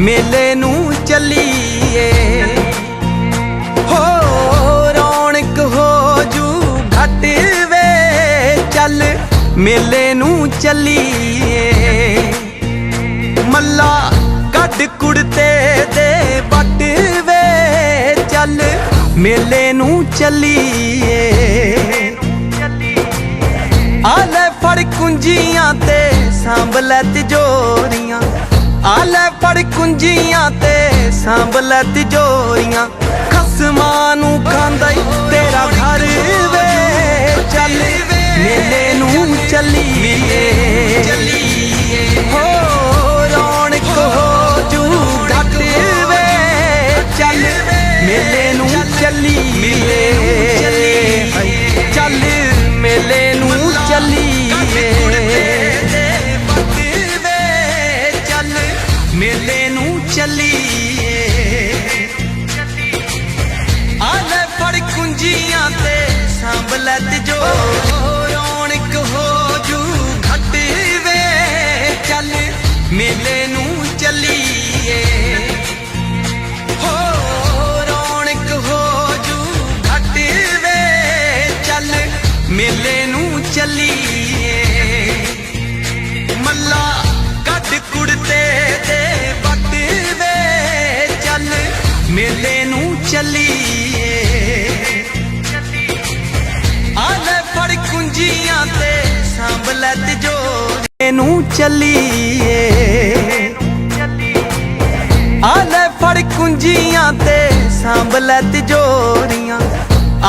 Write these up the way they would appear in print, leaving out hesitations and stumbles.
मेले नू चलीए। हो रौनक हो जू घट वे चल मेले नू चलीए। मल्ला कड कुड़ते दे बट वे चल मेले नू चलीए। आले फड़ कुंजियां ते सांभ लै तिजोरियां, आले फड़ कुंजियां ते सांभ लै तिजोरियां। खसमां नू खांदा तेरा घर वे चल मेले नू चलीए। हो रौनक हो जू घट वे चल मेले नू चलीए। चल मेले नू चलीए। चल मेले नू चलीए। आले फड़ कुंजियां ते सांभ लै तिजोरियां। रौनक हो जू घट वे चल मेले नू चलीए। हो रौनक हो जू घट वे चल मेले नू चलीए। मल्ला कड कुड़ते दे बट वे चल मेले नू चलीए। आले फड़ कुंजियां ते सांभ लै तिजोरियां नू चलीए। आले फड़ कुंजियां ते सांभ लै तिजोरियां,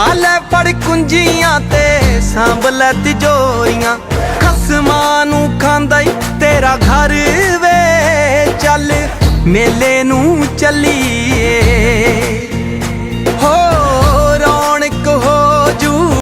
आले फड़ कुंजियां ते सांभ लै तिजोरियां। खसमां नू खांदा तेरा घर वे चल मेले नू चलीए।